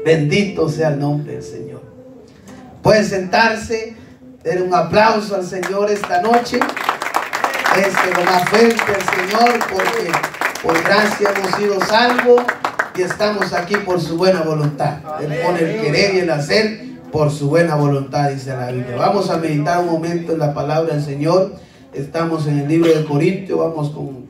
Bendito sea el nombre del Señor. Pueden sentarse, den un aplauso al Señor esta noche. Lo más fuerte al Señor, porque por gracia hemos sido salvos y estamos aquí por su buena voluntad. Él pone el querer y el hacer por su buena voluntad, dice la Biblia. Vamos a meditar un momento en la palabra del Señor. Estamos en el libro de Corintios, vamos con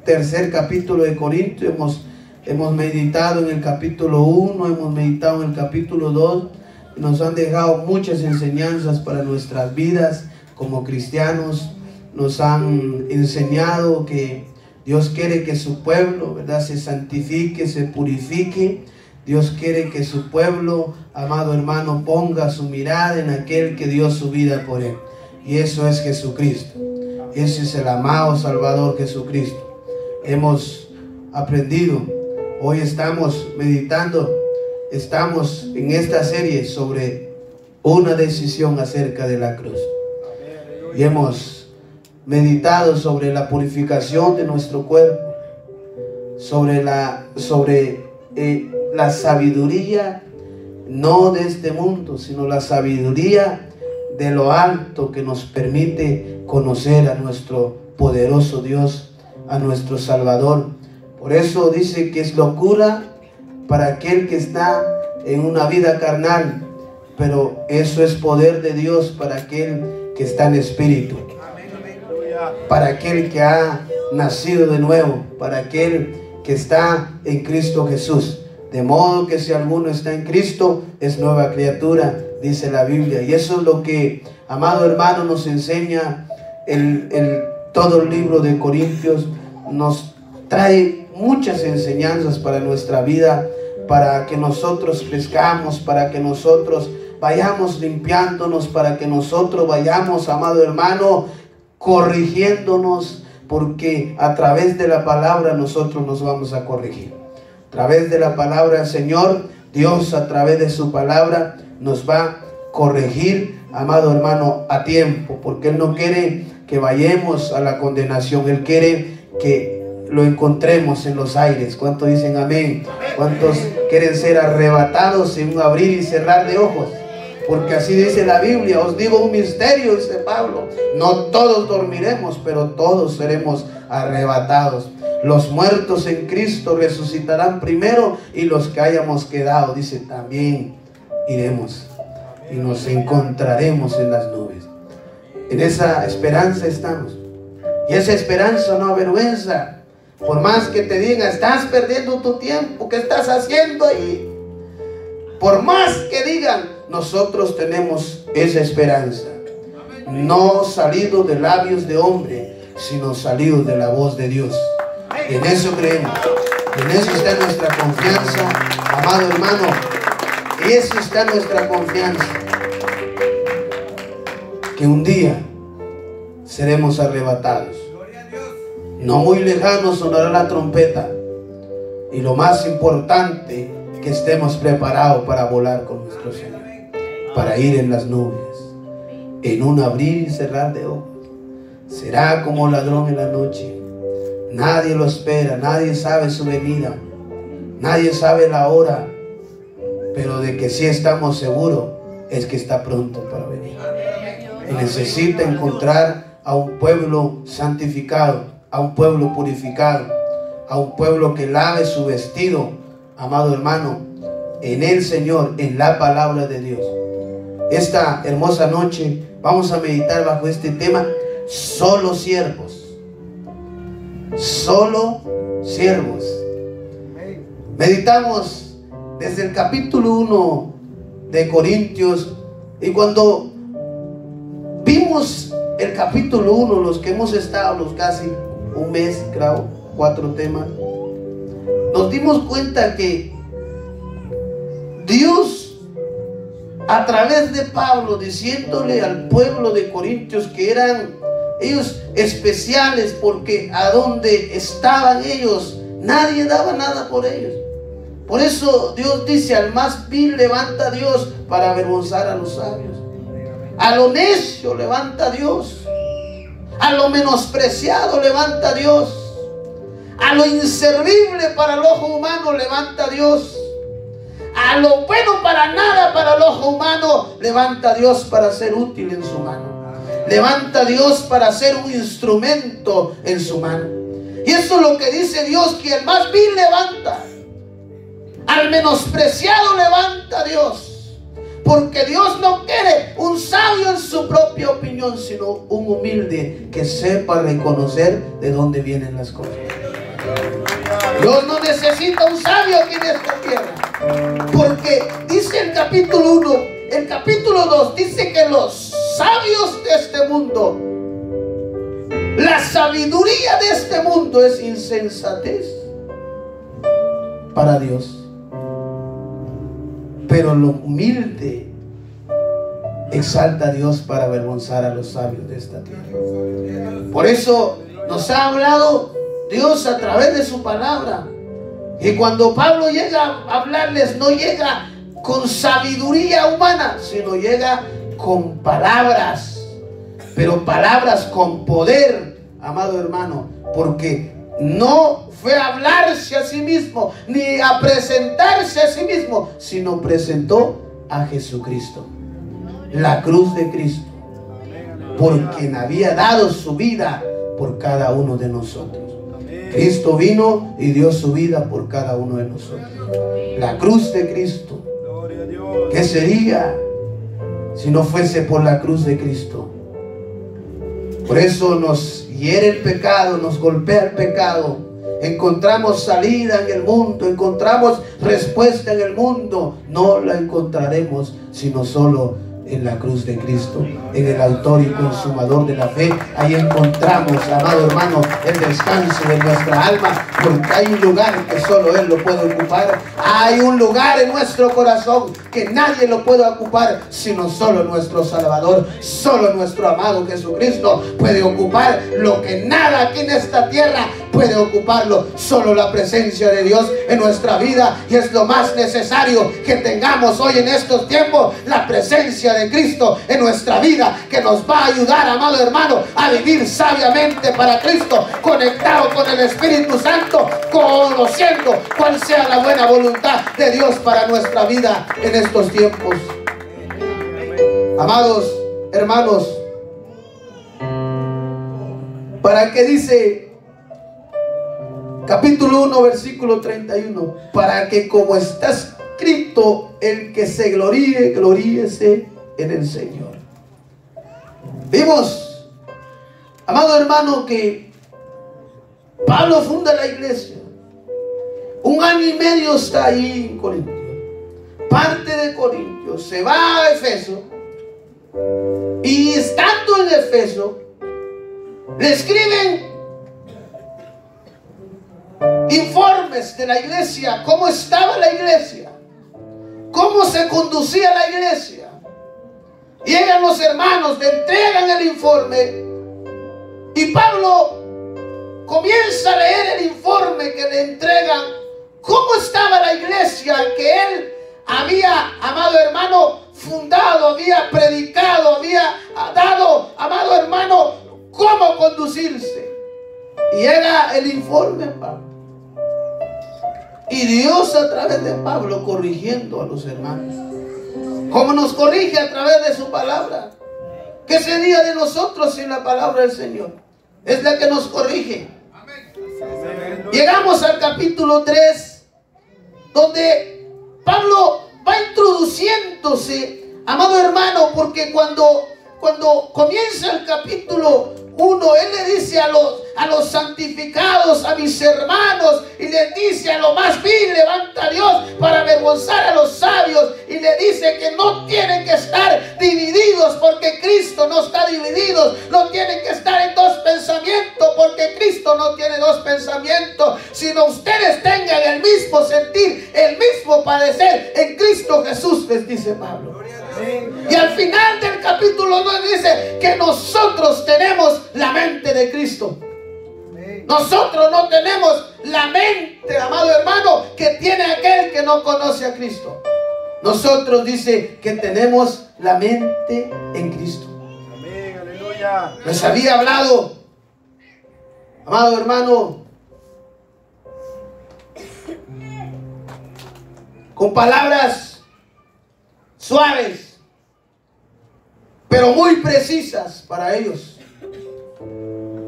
tercer capítulo de Corintios. Hemos meditado en el capítulo 1, hemos meditado en el capítulo 2. Nos han dejado muchas enseñanzas para nuestras vidas como cristianos. Nos han enseñado que Dios quiere que su pueblo, ¿verdad?, se santifique, se purifique. Dios quiere que su pueblo, amado hermano, ponga su mirada en aquel que dio su vida por él. Y eso es Jesucristo. Ese es el amado Salvador Jesucristo. Hemos aprendido. Hoy estamos meditando. Estamos en esta serie sobre una decisión acerca de la cruz. Y hemos meditado sobre la purificación de nuestro cuerpo. Sobre la sabiduría, no de este mundo, sino la sabiduría de lo alto, que nos permite conocer a nuestro poderoso Dios, a nuestro Salvador. Por eso dice que es locura para aquel que está en una vida carnal, pero eso es poder de Dios para aquel que está en espíritu, para aquel que ha nacido de nuevo, para aquel que está en Cristo Jesús. De modo que si alguno está en Cristo, es nueva criatura, dice la Biblia. Y eso es lo que, amado hermano, nos enseña todo el libro de Corintios. Nos trae muchas enseñanzas para nuestra vida, para que nosotros crezcamos, para que nosotros vayamos limpiándonos, para que nosotros vayamos, amado hermano, corrigiéndonos, porque a través de la palabra nosotros nos vamos a corregir. A través de la palabra del Señor, Dios a través de su palabra nos va a corregir, amado hermano, a tiempo, porque Él no quiere que vayamos a la condenación. Él quiere que lo encontremos en los aires. ¿Cuántos dicen amén? ¿Cuántos quieren ser arrebatados en un abrir y cerrar de ojos? Porque así dice la Biblia. Os digo un misterio, dice Pablo: no todos dormiremos, pero todos seremos arrebatados. Los muertos en Cristo resucitarán primero, y los que hayamos quedado, dice, también iremos y nos encontraremos en las nubes. En esa esperanza estamos, y esa esperanza no avergüenza. Por más que te digan: estás perdiendo tu tiempo, ¿qué estás haciendo ahí? Por más que digan, nosotros tenemos esa esperanza, no salido de labios de hombre, sino salido de la voz de Dios. En eso creemos, en eso está nuestra confianza, amado hermano. Eso está nuestra confianza, que un día seremos arrebatados. No muy lejano sonará la trompeta, y lo más importante, que estemos preparados para volar con nuestro Señor, para ir en las nubes, en un abrir y cerrar de ojos. Será como ladrón en la noche. Nadie lo espera, nadie sabe su venida, nadie sabe la hora, pero de que sí estamos seguros es que está pronto para venir. Y necesita encontrar a un pueblo santificado, a un pueblo purificado, a un pueblo que lave su vestido, amado hermano, en el Señor, en la palabra de Dios. Esta hermosa noche vamos a meditar bajo este tema: solo siervos. Solo siervos. Meditamos desde el capítulo 1 de Corintios, y cuando vimos el capítulo 1, los que hemos estado casi un mes, creo, 4 temas, nos dimos cuenta que Dios, a través de Pablo, diciéndole al pueblo de Corintios que eran ellos especiales, porque a donde estaban ellos nadie daba nada por ellos. Por eso Dios dice: al más vil levanta Dios para avergonzar a los sabios. A lo necio levanta Dios, a lo menospreciado levanta Dios, a lo inservible para el ojo humano levanta Dios. a lo bueno para nada para el ojo humano, levanta a Dios para ser útil en su mano. Levanta a Dios para ser un instrumento en su mano. Y eso es lo que dice Dios, que el más vil levanta, al menospreciado levanta a Dios. Porque Dios no quiere un sabio en su propia opinión, sino un humilde que sepa reconocer de dónde vienen las cosas. Dios no necesita un sabio aquí en esta tierra, porque dice el capítulo 1, el capítulo 2 dice que los sabios de este mundo, la sabiduría de este mundo es insensatez para Dios. Pero lo humilde exalta a Dios para avergonzar a los sabios de esta tierra. Por eso nos ha hablado Dios a través de su palabra. Y cuando Pablo llega a hablarles, no llega con sabiduría humana, sino llega con palabras. Pero palabras con poder, amado hermano, porque no fue a hablarse a sí mismo, ni a presentarse a sí mismo, sino presentó a Jesucristo, la cruz de Cristo, por quien había dado su vida por cada uno de nosotros. Cristo vino y dio su vida por cada uno de nosotros. La cruz de Cristo. ¿Qué sería si no fuese por la cruz de Cristo? Por eso nos hiere el pecado, nos golpea el pecado. Encontramos salida en el mundo, encontramos respuesta en el mundo. No la encontraremos sino solo en la cruz de Cristo, en el autor y consumador de la fe. Ahí encontramos, amado hermano, el descanso de nuestra alma, porque hay un lugar que solo Él lo puede ocupar. Hay un lugar en nuestro corazón que nadie lo puede ocupar sino solo nuestro Salvador. Solo nuestro amado Jesucristo puede ocupar lo que nada aquí en esta tierra puede ocuparlo. Solo la presencia de Dios en nuestra vida, y es lo más necesario que tengamos hoy en estos tiempos, la presencia de Cristo en nuestra vida, que nos va a ayudar, amado hermano, a vivir sabiamente para Cristo, conectado con el Espíritu Santo, conociendo cuál sea la buena voluntad de Dios para nuestra vida en estos tiempos. Amados hermanos, ¿para qué dice capítulo 1, versículo 31? Para que, como está escrito, el que se gloríe, gloríese en el Señor. Vimos, amado hermano, que Pablo funda la iglesia. 1 año y medio está ahí en Corintios. Parte de Corintios, se va a Efeso, y estando en Efeso, le escriben informes de la iglesia, cómo estaba la iglesia, cómo se conducía la iglesia. Llegan los hermanos, le entregan el informe, y Pablo comienza a leer el informe que le entregan, cómo estaba la iglesia que él había, amado hermano, fundado, había predicado, había dado, amado hermano, cómo conducirse. Y llega el informe, Pablo. Y Dios, a través de Pablo, corrigiendo a los hermanos, como nos corrige a través de su palabra. ¿Qué sería de nosotros sin la palabra del Señor? Es la que nos corrige. Llegamos al capítulo 3, donde Pablo va introduciéndose, amado hermano, porque cuando comienza el capítulo 1, él le dice a los santificados, a mis hermanos, y les dice: a lo más vil levanta a Dios para avergonzar a los sabios, y le dice que no tienen que estar divididos, porque Cristo no está dividido. No tienen que estar en dos pensamientos, porque Cristo no tiene dos pensamientos, sino ustedes tengan el mismo sentir, el mismo padecer en Cristo Jesús, les dice Pablo. Y al final del capítulo 2 dice que nosotros tenemos la mente de Cristo. Nosotros no tenemos la mente, amado hermano, que tiene aquel que no conoce a Cristo. Nosotros, dice, que tenemos la mente en Cristo. Amén, aleluya. Les había hablado, amado hermano, con palabras suaves, pero muy precisas para ellos.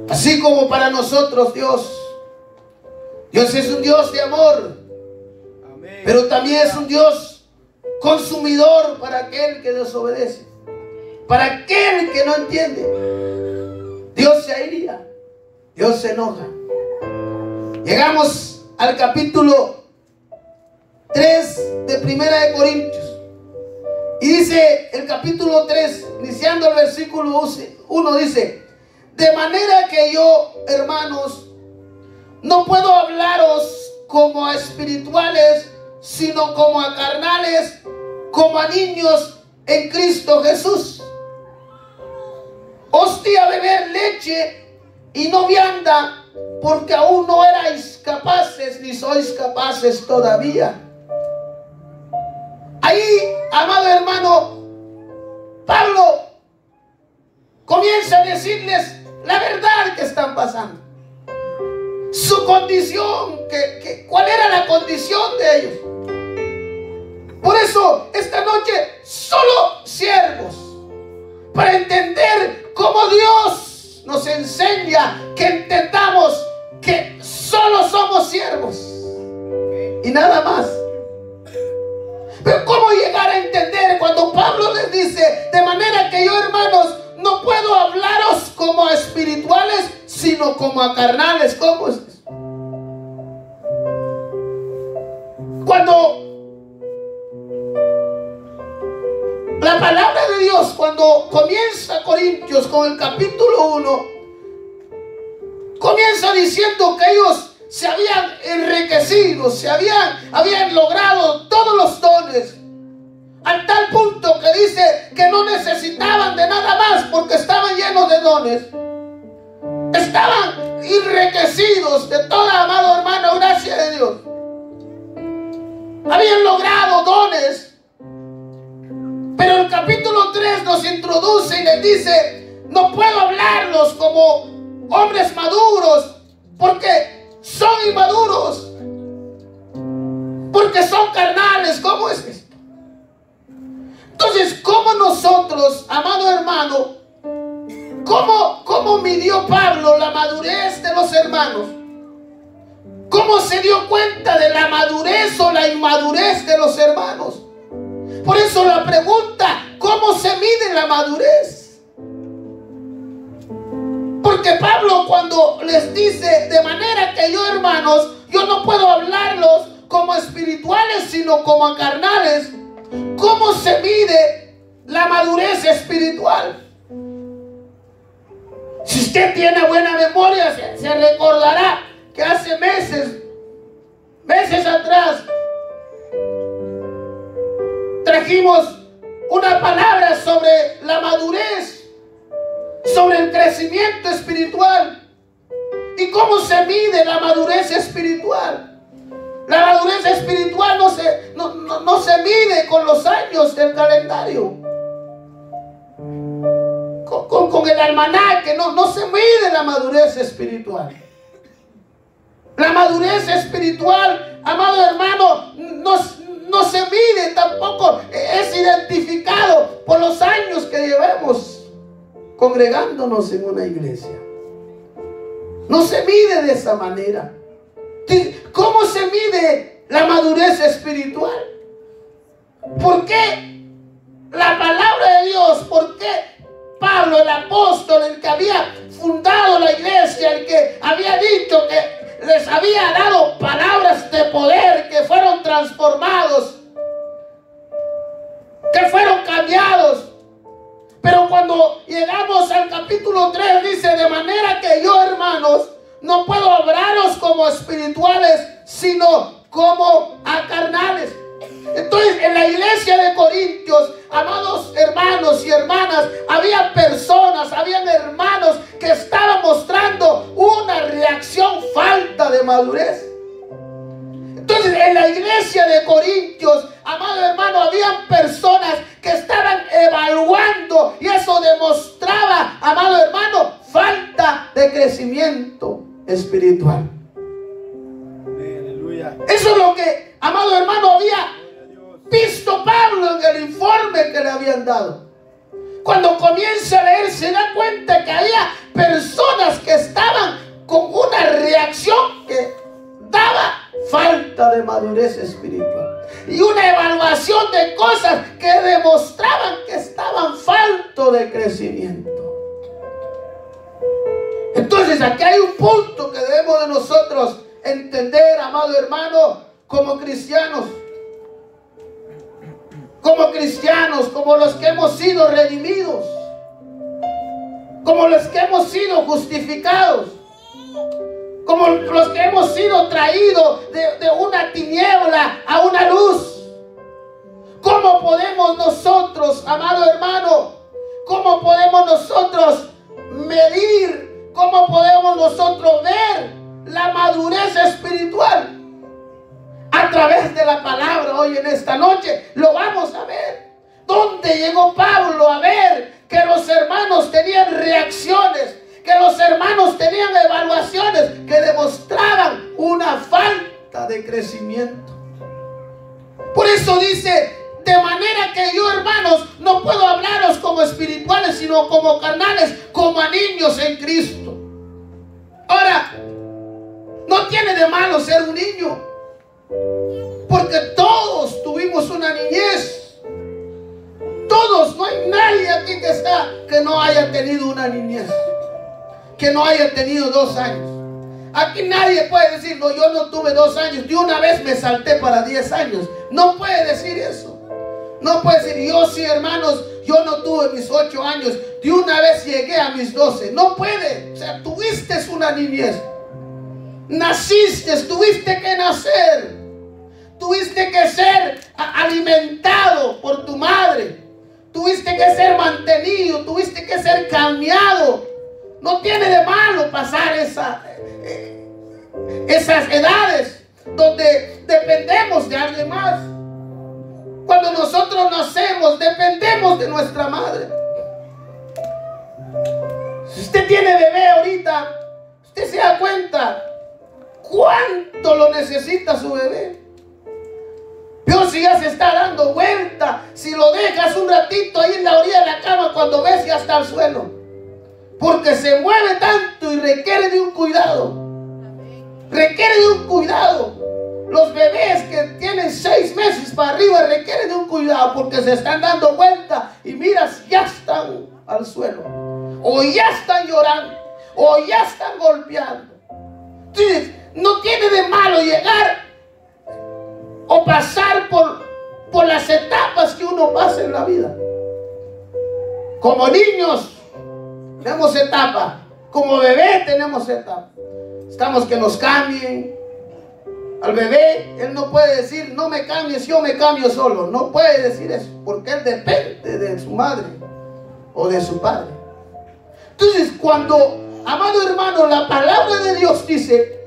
Así como para nosotros Dios es un Dios de amor, pero también es un Dios consumidor para aquel que desobedece, para aquel que no entiende. Dios se airea, Dios se enoja. Llegamos al capítulo 3 de Primera de Corintios. Y dice el capítulo 3, iniciando el versículo 1, dice: de manera que yo, hermanos, no puedo hablaros como a espirituales, sino como a carnales, como a niños en Cristo Jesús. Os di a beber leche y no vianda, porque aún no erais capaces, ni sois capaces todavía. Ahí, amado hermano, Pablo comienza a decirles la verdad que están pasando. Su condición, ¿cuál era la condición de ellos? Por eso, esta noche, solo siervos, para entender cómo Dios nos enseña que entendamos que solo somos siervos y nada más. Pero ¿cómo llegar a entender cuando Pablo les dice: de manera que yo, hermanos, no puedo hablaros como a espirituales, sino como a carnales? ¿Cómo es eso? Cuando la palabra de Dios, cuando comienza Corintios con el capítulo 1, comienza diciendo que ellos se habían enriquecido, habían logrado todos los dones, al tal punto que dice que no necesitaban de nada más porque estaban llenos de dones. Estaban enriquecidos de toda, amado hermano, gracia de Dios. Habían logrado dones. Pero el capítulo 3 nos introduce y les dice: no puedo hablarlos como hombres maduros, porque son inmaduros, porque son carnales. ¿Cómo es esto? Entonces, ¿cómo nosotros, amado hermano, cómo midió Pablo la madurez de los hermanos? ¿Cómo se dio cuenta de la madurez o la inmadurez de los hermanos? Por eso la pregunta: ¿cómo se mide la madurez? Porque Pablo, cuando les dice: de manera que yo, hermanos, yo no puedo hablarlos como espirituales, sino como a carnales, ¿cómo se mide la madurez espiritual? Si usted tiene buena memoria, se recordará que hace meses atrás, trajimos una palabra sobre la madurez, sobre el crecimiento espiritual y cómo se mide la madurez espiritual. La madurez espiritual no se mide con los años del calendario, con el almanaque. No se mide la madurez espiritual. La madurez espiritual, amado hermano, no se mide tampoco, es identificado por los años que llevamos congregándonos en una iglesia. No se mide de esa manera. ¿Cómo se mide la madurez espiritual? ¿Por qué la palabra de Dios? ¿Por qué Pablo, el apóstol, el que había fundado la iglesia, el que había dicho que les había dado palabras de poder, que fueron transformados, que fueron cambiados? Pero cuando llegamos al capítulo 3 dice: de manera que yo, hermanos, no puedo hablaros como espirituales, sino como a carnales. Entonces, en la iglesia de Corintios, amados hermanos y hermanas, había personas, habían hermanos que estaban mostrando una reacción falta de madurez. Entonces, en la iglesia de Corintios, amado hermano, habían personas que estaban evaluando, y eso demostraba, amado hermano, falta de crecimiento espiritual. Aleluya. Eso es lo que, amado hermano, había visto Pablo en el informe que le habían dado. Cuando comienza a leer, se da cuenta que había personas que estaban con una reacción que daba falta de madurez espiritual y una evaluación de cosas que demostraban que estaban faltos de crecimiento. Entonces aquí hay un punto que debemos de nosotros entender, amado hermano, como cristianos, como los que hemos sido redimidos, como los que hemos sido justificados, como los que hemos sido traídos de una tiniebla a una luz. ¿Cómo podemos nosotros, amado hermano, cómo podemos nosotros medir, cómo podemos nosotros ver la madurez espiritual? A través de la palabra. Hoy en esta noche lo vamos a ver. ¿Dónde llegó Pablo a ver que los hermanos tenían reacciones, que los hermanos tenían evaluaciones que demostraban una falta de crecimiento? Por eso dice, de manera que yo, hermanos, no puedo hablaros como espirituales, sino como carnales, como a niños en Cristo. Ahora, no tiene de malo ser un niño, porque todos tuvimos una niñez. Todos, no hay nadie aquí que no haya tenido una niñez, que no haya tenido 2 años. Aquí nadie puede decir, no, yo no tuve 2 años, de una vez me salté para 10 años. No puede decir eso. No puede decir, yo sí, hermanos, yo no tuve mis 8 años, de una vez llegué a mis 12. No puede. O sea, tuviste una niñez. Naciste, tuviste que nacer. Tuviste que ser alimentado por tu madre. Tuviste que ser mantenido, tuviste que ser cambiado. No tiene de malo pasar esas edades donde dependemos de alguien más. Cuando nosotros nacemos, dependemos de nuestra madre. Si usted tiene bebé ahorita, usted se da cuenta cuánto lo necesita su bebé. Pero si ya se está dando vuelta, si lo dejas un ratito ahí en la orilla de la cama, cuando ves ya está al suelo, porque se mueve tanto y requiere de un cuidado. Requiere de un cuidado. Los bebés que tienen 6 meses para arriba requieren de un cuidado, porque se están dando vuelta y miras, ya están al suelo, o ya están llorando, o ya están golpeando. Entonces, no tiene de malo llegar o pasar por las etapas que uno pasa en la vida. Como niños tenemos etapa, como bebé tenemos etapa. Estamos que nos cambien. Al bebé, él no puede decir, no me cambies, yo me cambio solo. No puede decir eso, porque él depende de su madre o de su padre. Entonces, cuando, amado hermano, la palabra de Dios dice,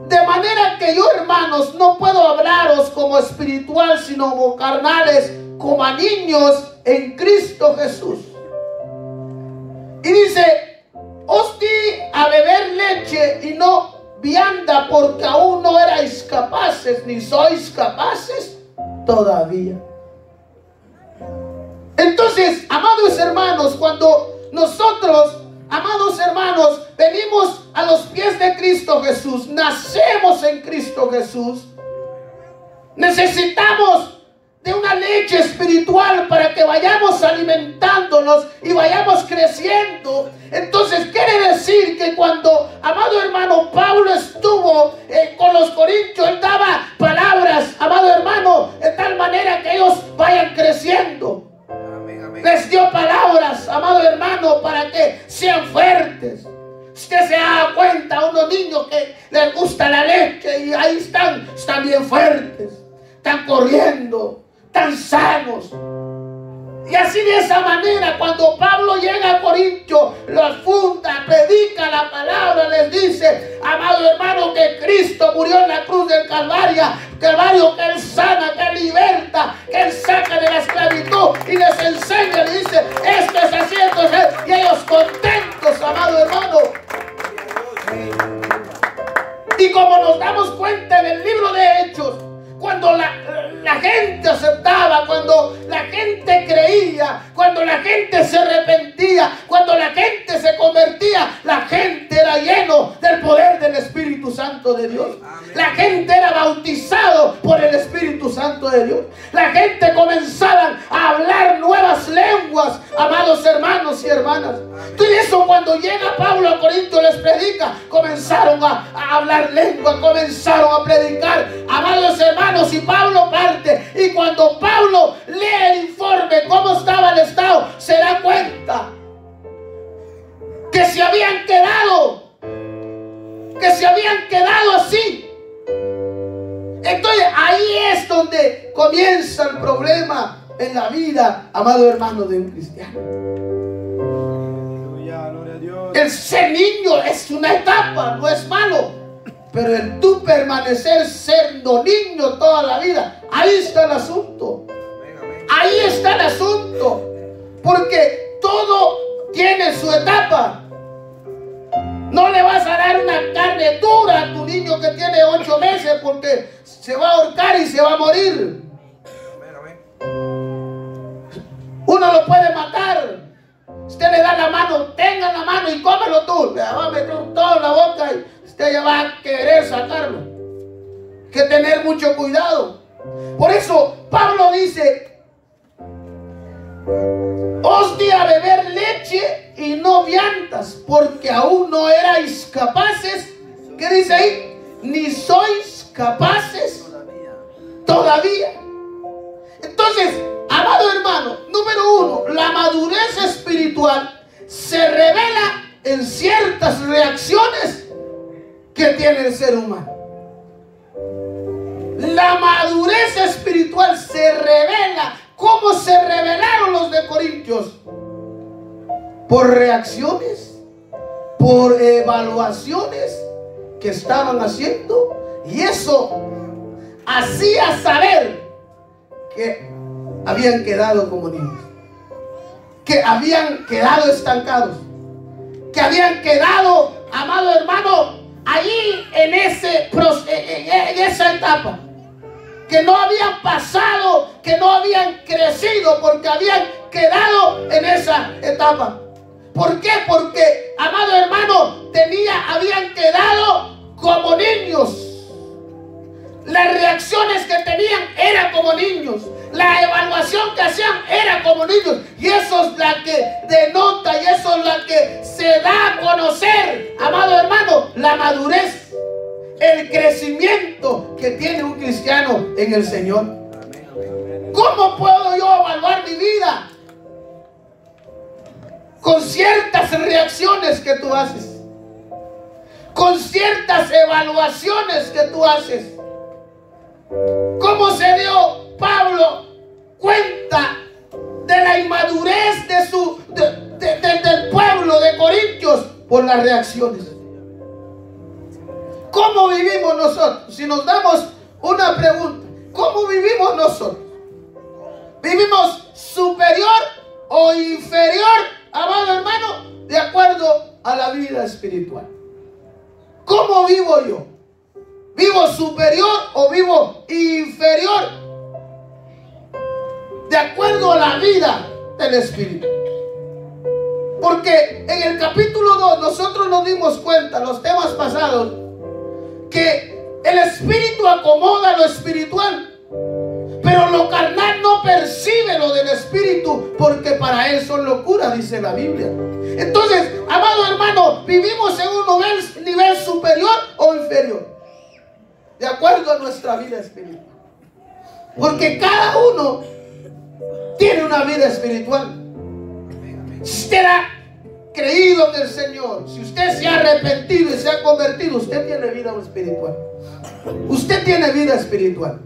de manera que yo, hermanos, no puedo hablaros como espiritual, sino como carnales, como a niños en Cristo Jesús. Y dice, os di a beber leche y no vianda, porque aún no erais capaces, ni sois capaces todavía. Entonces, amados hermanos, cuando nosotros, amados hermanos, venimos a los pies de Cristo Jesús, nacemos en Cristo Jesús, necesitamos de una leche espiritual para que vayamos alimentándonos y vayamos creciendo. Entonces quiere decir que cuando, amado hermano, Pablo estuvo con los corintios, él daba palabras, amado hermano, de tal manera que ellos vayan creciendo. Les dio palabras, amado hermano, para que sean fuertes. Usted se da cuenta a unos niños que les gusta la leche y ahí están bien fuertes, están corriendo, tan sanos. Y así, de esa manera, cuando Pablo llega a Corintio, los funda, predica la palabra, les dice, amado hermano, que Cristo murió en la cruz del Calvario, que Él sana, que Él liberta, que Él saca de la esclavitud, y les enseña, le dice, esto es así, esto es así, y ellos contentos, amado hermano. Y como nos damos cuenta en el libro de Hechos, cuando la gente gente aceptaba, cuando la gente creía, cuando la gente se arrepentía, cuando la gente se convertía, la gente era lleno del poder del Espíritu Santo de Dios. La gente era bautizado por el Espíritu Santo de Dios. La gente comenzaba a hablar nuevas lenguas, amados hermanos y hermanas. Y eso, cuando llega Pablo a Corinto, les predica, comenzaron a hablar lengua, comenzaron a predicar, amados hermanos, y Pablo parte, y cuando Pablo lee el informe, cómo estaba el estado, se da cuenta que se habían quedado así. Entonces ahí es donde comienza el problema en la vida, amado hermano, de un cristiano. El ser niño es una etapa, no es malo, pero el tú permanecer siendo niño toda la vida, ahí está el asunto. Ahí está el asunto, porque todo tiene su etapa. No le vas a dar una carne dura a tu niño que tiene 8 meses, porque se va a ahorcar y se va a morir. Uno lo puede matar. Usted le da la mano, tenga la mano y cómelo tú. Le va a meter todo en la boca y usted ya va a querer sacarlo. Hay que tener mucho cuidado. Por eso Pablo dice: os di a beber leche y no viandas, porque aún no erais capaces. ¿Qué dice ahí? Ni sois capaces todavía. Entonces, amado hermano, número 1, la madurez espiritual se revela en ciertas reacciones que tiene el ser humano. La madurez espiritual se revela. ¿Cómo se revelaron los de Corintios? Por reacciones, por evaluaciones que estaban haciendo, y eso hacía saber que habían quedado como niños, que habían quedado estancados, que habían quedado, amado hermano, ahí en esa etapa, que no habían pasado, que no habían crecido, porque habían quedado en esa etapa. ¿Por qué? Porque, amado hermano, habían quedado como niños. Las reacciones que tenían eran como niños. La evaluación que hacían era como niños. Y eso es la que denota, y eso es la que se da a conocer, amado hermano, la madurez, el crecimiento que tiene un cristiano en el Señor. ¿Cómo puedo yo evaluar mi vida? Con ciertas reacciones que tú haces, con ciertas evaluaciones que tú haces. ¿Cómo se dio Pablo cuenta de la inmadurez del pueblo de Corintios? Por las reacciones. ¿Cómo vivimos nosotros? Si nos damos una pregunta, ¿cómo vivimos nosotros? ¿Vivimos superior o inferior, amado hermano, de acuerdo a la vida espiritual? ¿Cómo vivo yo? ¿Vivo superior o vivo inferior de acuerdo a la vida del Espíritu? Porque en el capítulo 2 nosotros nos dimos cuenta, los temas pasados, que el Espíritu acomoda lo espiritual, pero lo carnal no percibe lo del Espíritu, porque para él son locuras, dice la Biblia. Entonces, amado hermano, ¿vivimos en un nivel superior o inferior? De acuerdo a nuestra vida espiritual. Porque cada uno tiene una vida espiritual. Si usted ha creído en el Señor, si usted se ha arrepentido y se ha convertido, usted tiene vida espiritual. Usted tiene vida espiritual.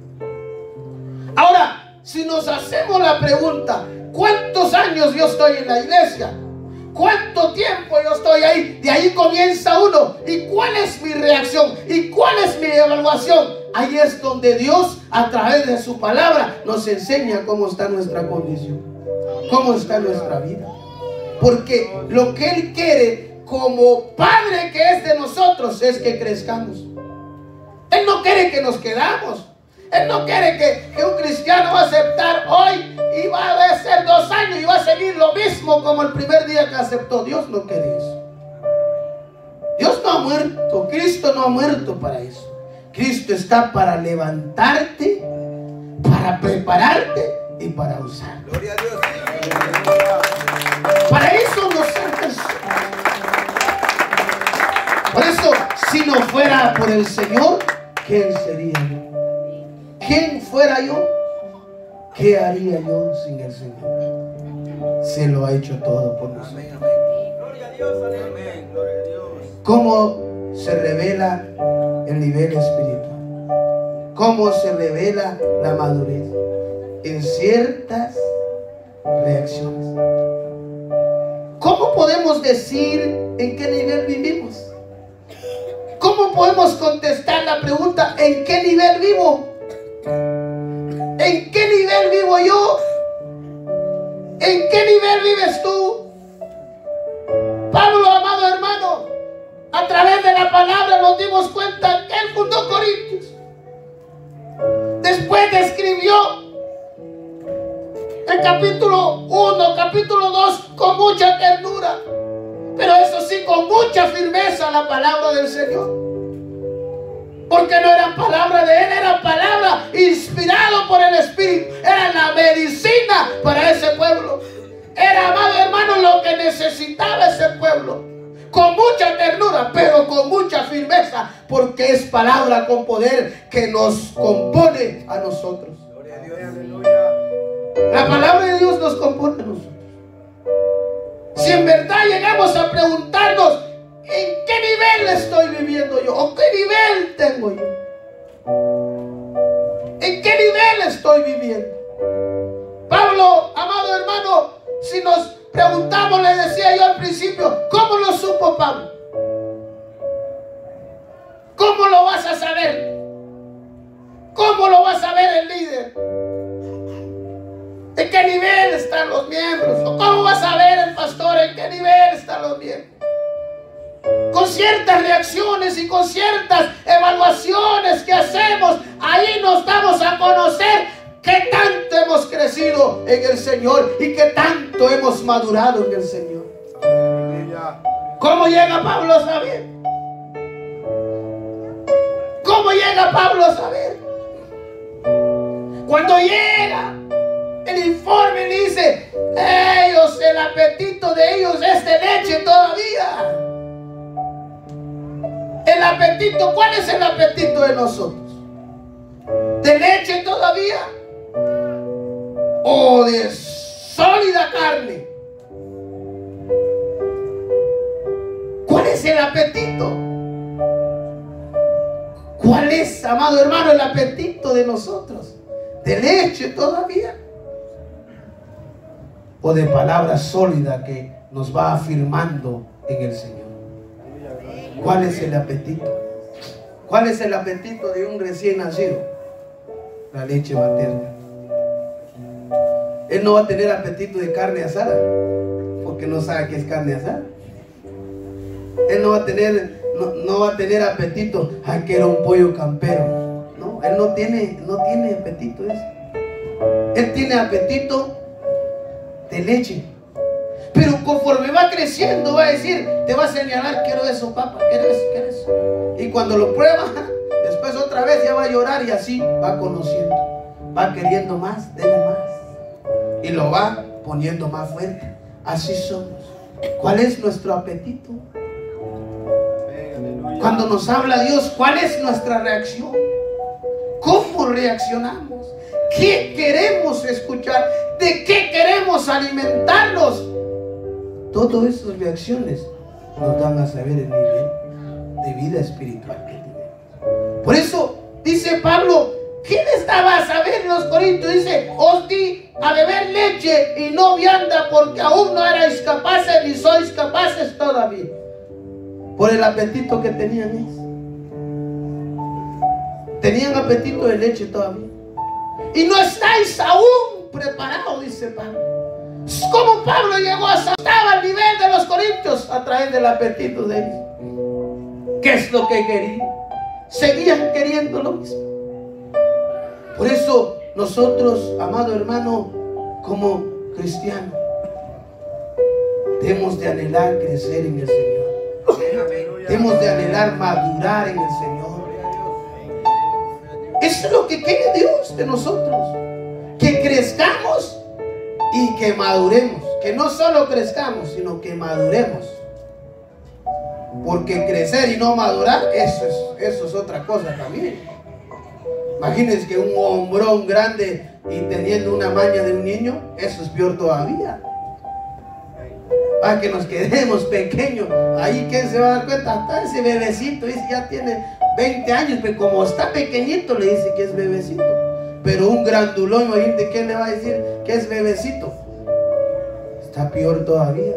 Ahora, si nos hacemos la pregunta, ¿cuántos años yo estoy en la iglesia? ¿Cuánto tiempo yo estoy ahí? De ahí comienza uno. ¿Y cuál es mi reacción? ¿Y cuál es mi evaluación? Ahí es donde Dios, a través de su palabra, nos enseña cómo está nuestra condición, cómo está nuestra vida. Porque lo que Él quiere como Padre que es de nosotros es que crezcamos. Él no quiere que nos quedamos. Él no quiere que un cristiano va a aceptar hoy y va a ser 2 años y va a seguir lo mismo como el primer día que aceptó. Dios no quiere eso. Dios no ha muerto, Cristo no ha muerto para eso. Cristo está para levantarte, para prepararte y para usar. Gloria a Dios. Para eso nos alcanzó. Por eso, si no fuera por el Señor, ¿quién sería yo? ¿Quién fuera yo? ¿Qué haría yo sin el Señor? Se lo ha hecho todo por nosotros. Amén, amén. Gloria a Dios, amén. Gloria a Dios. ¿Cómo se revela el nivel espiritual? ¿Cómo se revela la madurez? En ciertas reacciones. ¿Cómo podemos decir en qué nivel vivimos? ¿Cómo podemos contestar la pregunta ¿en qué nivel vivo? ¿En qué nivel vivo yo? ¿En qué nivel vives tú? Pablo, amado hermano, a través de la palabra nos dimos cuenta que él fundó Corintios. Después describió el capítulo 1, capítulo 2 con mucha ternura, pero eso sí, con mucha firmeza la palabra del Señor. Porque no eran palabras de él, eran palabras inspiradas por el Espíritu. Era la medicina para ese pueblo. Era, amado hermano, lo que necesitaba ese pueblo. Con mucha ternura, pero con mucha firmeza, porque es palabra con poder que nos compone a nosotros. Gloria a Dios, aleluya. La palabra de Dios nos compone a nosotros. Si en verdad llegamos a preguntarnos ¿en qué nivel estoy viviendo yo? ¿O qué nivel tengo yo? ¿En qué nivel estoy viviendo? Pablo, amado hermano, si nos preguntamos, le decía yo al principio, ¿cómo lo supo Pablo? ¿Cómo lo vas a saber? ¿Cómo lo va a saber el líder? ¿En qué nivel están los miembros? ¿O cómo va a saber el pastor en qué nivel están los miembros? Con ciertas reacciones y con ciertas evaluaciones que hacemos, ahí nos damos a conocer qué tanto hemos crecido en el Señor y qué tanto hemos madurado en el Señor. ¿Cómo llega Pablo a saber? ¿Cómo llega Pablo a saber? Cuando llega el informe dice, ellos, el apetito de ellos es de leche todavía. El apetito, ¿cuál es el apetito de nosotros? ¿De leche todavía? ¿O de sólida carne? ¿Cuál es el apetito? ¿Cuál es, amado hermano, el apetito de nosotros? ¿De leche todavía? ¿O de palabra sólida que nos va afirmando en el Señor? ¿Cuál es el apetito? ¿Cuál es el apetito de un recién nacido? La leche materna. Él no va a tener apetito de carne asada, porque no sabe qué es carne asada. Él no va a tener apetito a que era un pollo campero. No, él no tiene apetito de eso. Él tiene apetito de leche. Pero conforme va creciendo va a decir, te va a señalar, quiero eso, papá, quiero eso, quiero eso. Y cuando lo prueba, después otra vez ya va a llorar y así va conociendo. Va queriendo más, deme más. Y lo va poniendo más fuerte. Así somos. ¿Cuál es nuestro apetito? Cuando nos habla Dios, ¿cuál es nuestra reacción? ¿Cómo reaccionamos? ¿Qué queremos escuchar? ¿De qué queremos alimentarnos? Todas esas reacciones nos dan a saber el nivel de vida espiritual que tenemos. Por eso dice Pablo, ¿qué les daba a saber en los Corintios? Dice, os di a beber leche y no vianda, porque aún no erais capaces ni sois capaces todavía. Por el apetito que tenían ellos. Tenían apetito de leche todavía. Y no estáis aún preparados, dice Pablo. ¿Cómo Pablo llegó a saltar al nivel de los Corintios? A través del apetito de ellos. ¿Qué es lo que querían? Seguían queriendo lo mismo. Por eso nosotros, amado hermano, como cristianos, debemos de anhelar crecer en el Señor. Debemos de anhelar madurar en el Señor. Eso es lo que quiere Dios de nosotros. Que crezcamos y que maduremos. Que no solo crezcamos, sino que maduremos. Porque crecer y no madurar, eso es otra cosa también. Imagínense que un hombrón grande y teniendo una maña de un niño, eso es peor todavía. Para que nos quedemos pequeños. Ahí, ¿quién se va a dar cuenta? Hasta ese bebecito, dice, ya tiene 20 años, pero como está pequeñito, le dice que es bebecito. Pero un grandulón, imagínate, ¿quién le va a decir que es bebecito? Está peor todavía.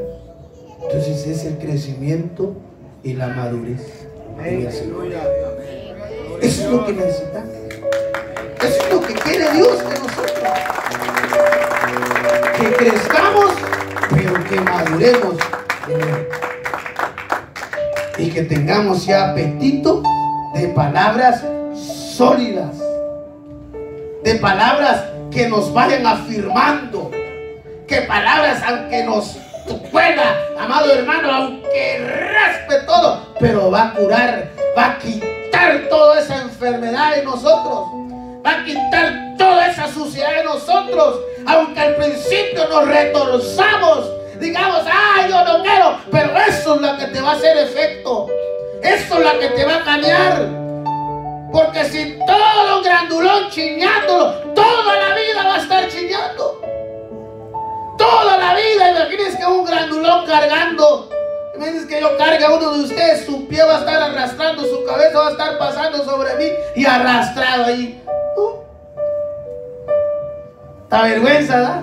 Entonces es el crecimiento y la madurez. Eso es lo que necesitamos. Eso es lo que quiere Dios de nosotros. Que crezcamos, pero que maduremos en Él. Y que tengamos ya apetito de palabras sólidas. De palabras que nos vayan afirmando. Que palabras, aunque nos duela, amado hermano, aunque raspe todo, pero va a curar, va a quitar toda esa enfermedad de nosotros. Va a quitar toda esa suciedad de nosotros. Aunque al principio nos retorzamos, digamos, yo no quiero, pero eso es lo que te va a hacer efecto. Eso es lo que te va a cambiar. Porque si todo un grandulón chiñándolo, toda la vida va a estar chiñando. Toda la vida, imagínense que un grandulón cargando. Imagínense que yo cargue a uno de ustedes, su pie va a estar arrastrando, su cabeza va a estar pasando sobre mí y arrastrado ahí. ¿Está vergüenza, ¿verdad?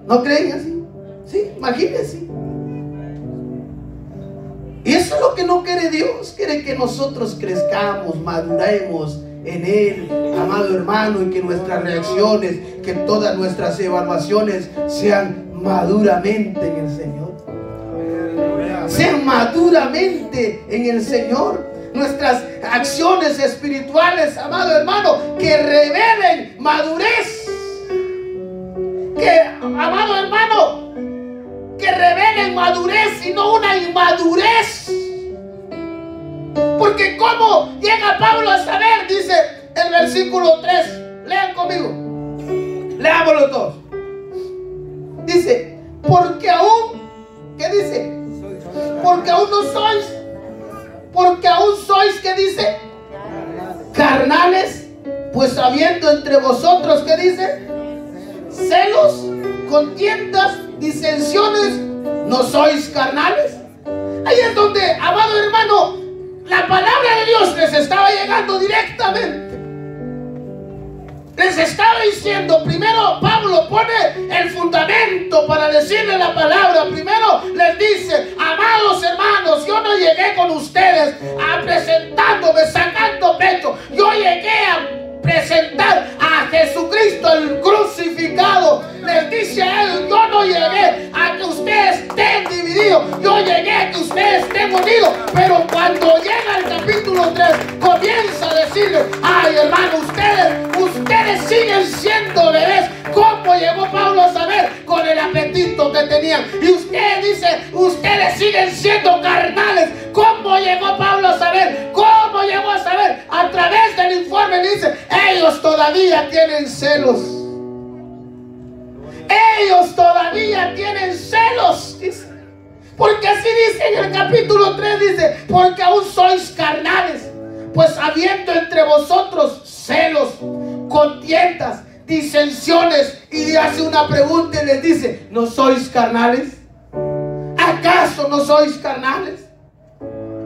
¿No creen así? Sí, imagínense. Y eso es lo que no quiere Dios. Quiere que nosotros crezcamos, maduremos en Él, amado hermano, y que nuestras reacciones, que todas nuestras evaluaciones sean maduramente en el Señor. Sean maduramente en el Señor. Nuestras acciones espirituales, amado hermano, que revelen madurez. Que, amado hermano, que revelen madurez y no una inmadurez. Porque ¿cómo llega Pablo a saber? Dice el versículo 3. Lean conmigo. Leámoslo todos. Dice, porque aún, ¿qué dice? Porque aún no sois. Porque aún sois, ¿qué dice? Carnales. Pues habiendo entre vosotros, ¿qué dice? Celos, contiendas, disensiones. ¿No sois carnales? Ahí es donde, amado hermano, la palabra de Dios les estaba llegando directamente. Les estaba diciendo, primero Pablo pone el fundamento para decirle la palabra. Primero les dice, amados hermanos, yo no llegué con ustedes a presentándome, sacando pecho. Yo llegué a presentar a Jesucristo el crucificado. Les dice a él, yo no llegué a que ustedes estén divididos, yo llegué a que ustedes estén unidos. Pero cuando llega el capítulo 3, comienza a decirle, ay hermano, ustedes siguen siendo bebés. ¿Cómo llegó Pablo a saber? Con el apetito que tenían. Y usted dice, ustedes siguen siendo carnales. ¿Cómo llegó Pablo a saber? ¿Cómo llegó a saber? A través del informe dice, ellos todavía tienen celos. Ellos todavía tienen celos, dice. Porque así dice en el capítulo 3, dice, porque aún sois carnales, pues habiendo entre vosotros celos, contiendas, disensiones. Y hace una pregunta y les dice, ¿no sois carnales? ¿Acaso no sois carnales?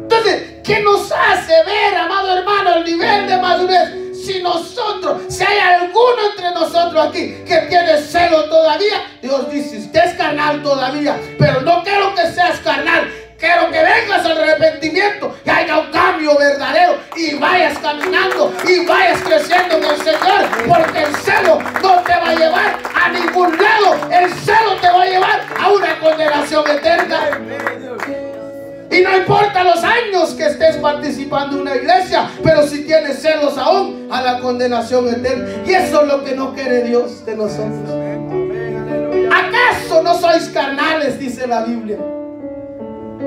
Entonces, ¿qué nos hace ver, amado hermano, el nivel de madurez? Si hay alguno entre nosotros aquí que tiene celo todavía, Dios dice, usted es carnal todavía, pero no quiero que seas carnal. Quiero que vengas al arrepentimiento, que haya un cambio verdadero y vayas caminando y vayas creciendo en el Señor, porque el celo no te va a llevar a ningún lado. El celo te va a llevar a una condenación eterna. Y no importa los años que estés participando en una iglesia, pero si tienes celos aún, a la condenación eterna. Y eso es lo que no quiere Dios de nosotros. ¿Acaso no sois carnales? Dice la Biblia.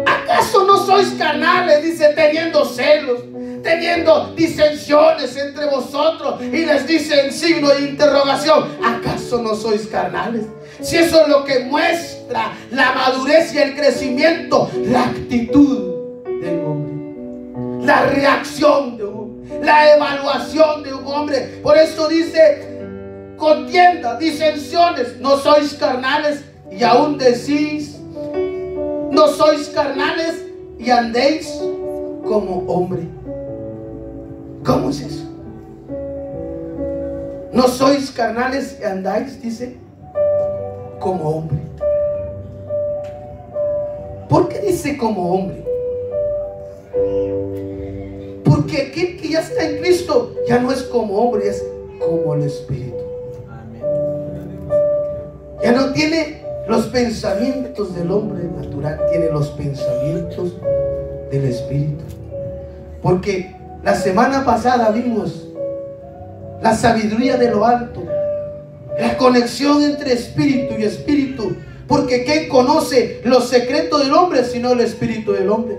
¿Acaso no sois carnales? Dice, teniendo celos, teniendo disensiones entre vosotros. Y les dice en signo de interrogación: ¿acaso no sois carnales? Si eso es lo que muestra la madurez y el crecimiento, la actitud del hombre, la reacción de un hombre, la evaluación de un hombre. Por eso dice: contienda, disensiones, no sois carnales. Y aún decís: no sois carnales y andéis como hombre. ¿Cómo es eso? No sois carnales y andáis, dice, como hombre. ¿Por qué dice como hombre? Porque aquel que ya está en Cristo ya no es como hombre, es como el Espíritu. Ya no tiene los pensamientos del hombre natural, tiene los pensamientos del Espíritu. Porque la semana pasada vimos la sabiduría de lo alto, la conexión entre espíritu y espíritu. Porque ¿quién conoce los secretos del hombre sino el espíritu del hombre?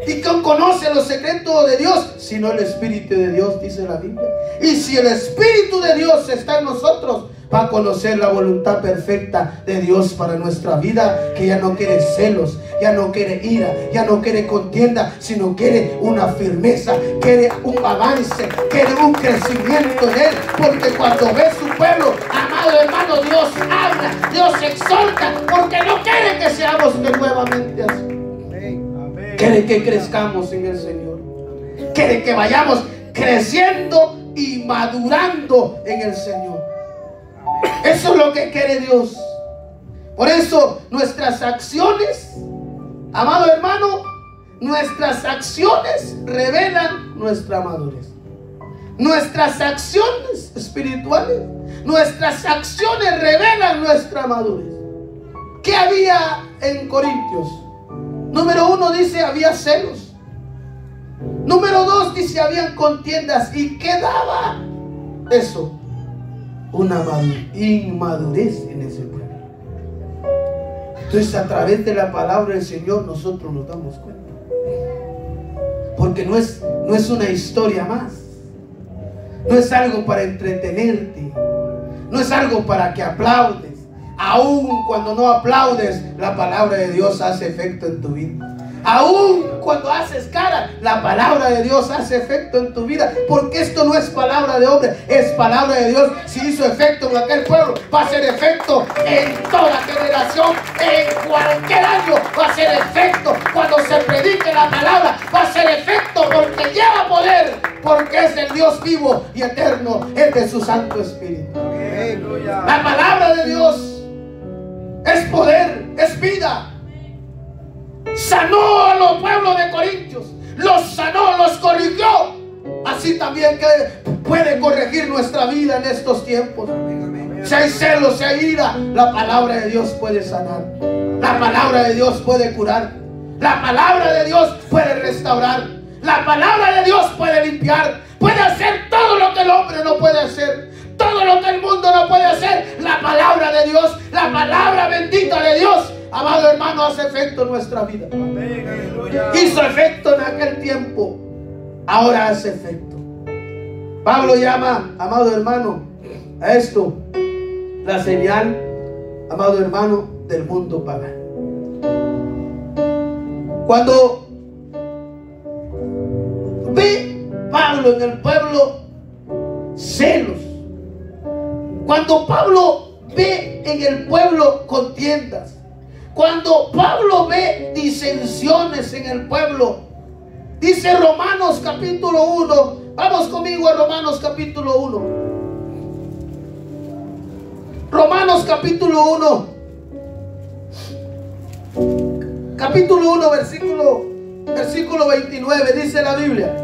¿Y quién conoce los secretos de Dios sino el espíritu de Dios? Dice la Biblia. Y si el espíritu de Dios está en nosotros, va a conocer la voluntad perfecta de Dios para nuestra vida, que ya no quiere celos, ya no quiere ira, ya no quiere contienda, sino quiere una firmeza, quiere un avance, quiere un crecimiento en Él. Porque cuando ve su pueblo, amado hermano, Dios habla, Dios exhorta, porque no quiere que seamos de nuevamente así. Quiere que crezcamos en el Señor, quiere que vayamos creciendo y madurando en el Señor. Eso es lo que quiere Dios. Por eso nuestras acciones, amado hermano, nuestras acciones revelan nuestra madurez. Nuestras acciones espirituales, nuestras acciones revelan nuestra madurez. ¿Qué había en Corintios? Número 1 dice: había celos. Número 2 dice: habían contiendas. ¿Y qué daba eso? Una inmadurez en ese pueblo. Entonces, a través de la palabra del Señor nosotros nos damos cuenta. Porque no es una historia más. No es algo para entretenerte. No es algo para que aplaudes. Aún cuando no aplaudes, la palabra de Dios hace efecto en tu vida. Aún cuando haces cara, la palabra de Dios hace efecto en tu vida. Porque esto no es palabra de hombre, es palabra de Dios. Si hizo efecto en aquel pueblo, va a hacer efecto en toda generación. En cualquier año va a hacer efecto. Cuando se predique la palabra, va a hacer efecto, porque lleva poder. Porque es el Dios vivo y eterno, es de su Santo Espíritu. La palabra de Dios es poder, es vida. Sanó a los pueblos de Corintios, los sanó, los corrigió. Así también que puede corregir nuestra vida en estos tiempos. Si hay celos, si hay ira, la palabra de Dios puede sanar. La palabra de Dios puede curar. La palabra de Dios puede restaurar. La palabra de Dios puede limpiar. Puede hacer todo lo que el hombre no puede hacer. Todo lo que el mundo no puede hacer. La palabra de Dios, la palabra bendita de Dios, amado hermano, hace efecto en nuestra vida. Hizo efecto en aquel tiempo, ahora hace efecto. Pablo llama, amado hermano, a esto la señal, amado hermano, del mundo pagano. Cuando ve Pablo en el pueblo celos, cuando Pablo ve en el pueblo contiendas, cuando Pablo ve disensiones en el pueblo, dice Romanos capítulo 1, vamos conmigo a Romanos capítulo 1. Romanos capítulo 1. Capítulo 1, versículo 29, dice la Biblia.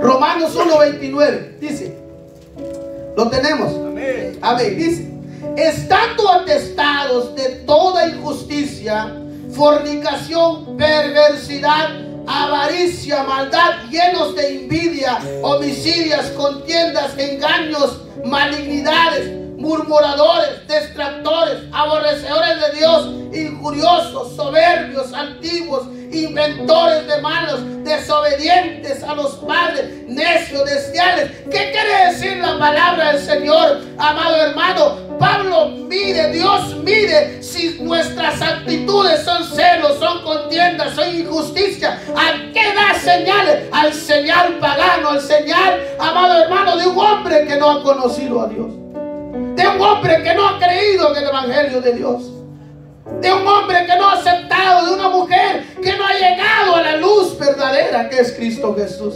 Romanos 1, 29, dice. ¿Lo tenemos? Amén. Amén. Dice: estando atestados de toda injusticia, fornicación, perversidad, avaricia, maldad, llenos de envidia, homicidios, contiendas, engaños, malignidades, murmuradores, distractores, aborrecedores de Dios, injuriosos, soberbios, antiguos, inventores de malos, desobedientes a los padres, necios, desleales. ¿Qué quiere decir la palabra del Señor, amado hermano? Pablo mide, Dios mide si nuestras actitudes son celos, son contiendas, son injusticia. ¿A qué da señales? Al señal pagano, al señal, amado hermano, de un hombre que no ha conocido a Dios, de un hombre que no ha creído en el Evangelio de Dios, de un hombre que no ha aceptado, de una mujer que no ha llegado a la luz verdadera que es Cristo Jesús.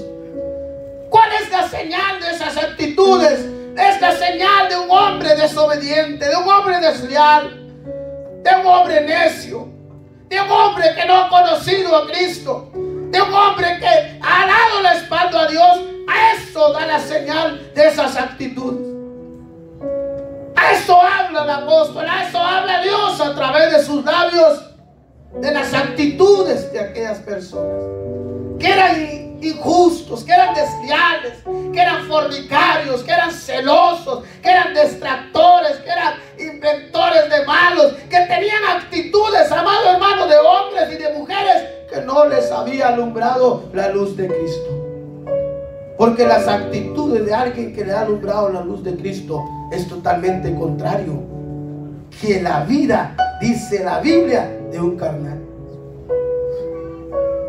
¿Cuál es la señal de esas actitudes? Es la señal de un hombre desobediente, de un hombre desleal, de un hombre necio, de un hombre que no ha conocido a Cristo, de un hombre que ha dado la espalda a Dios. A eso da la señal de esas actitudes. A eso habla el apóstol, a eso habla Dios a través de sus labios, de las actitudes de aquellas personas que eran injustos, que eran desleales, que eran fornicarios, que eran celosos, que eran distractores, que eran inventores de malos, que tenían actitudes, amado hermano, de hombres y de mujeres que no les había alumbrado la luz de Cristo. Porque las actitudes de alguien que le ha alumbrado la luz de Cristo es totalmente contrario que la vida, dice la Biblia, de un carnal.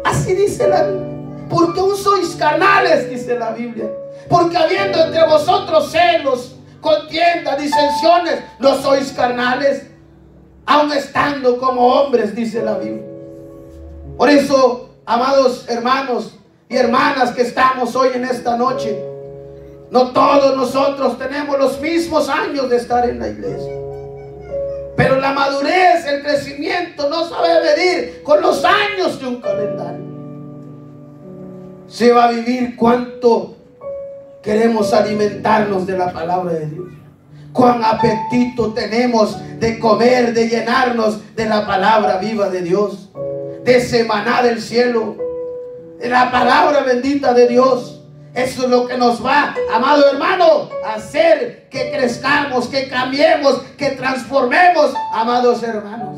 Así dice la Biblia. Porque aún sois carnales, dice la Biblia. Porque habiendo entre vosotros celos, contiendas, disensiones, no sois carnales, aun estando como hombres, dice la Biblia. Por eso, amados hermanos y hermanas que estamos hoy en esta noche, no todos nosotros tenemos los mismos años de estar en la iglesia, pero la madurez, el crecimiento no sabe medir con los años de un calendario. Se va a vivir cuánto queremos alimentarnos de la palabra de Dios, cuán apetito tenemos de comer, de llenarnos de la palabra viva de Dios, de ese maná del cielo, de la palabra bendita de Dios. Eso es lo que nos va, amado hermano, a hacer que crezcamos, que cambiemos, que transformemos, amados hermanos.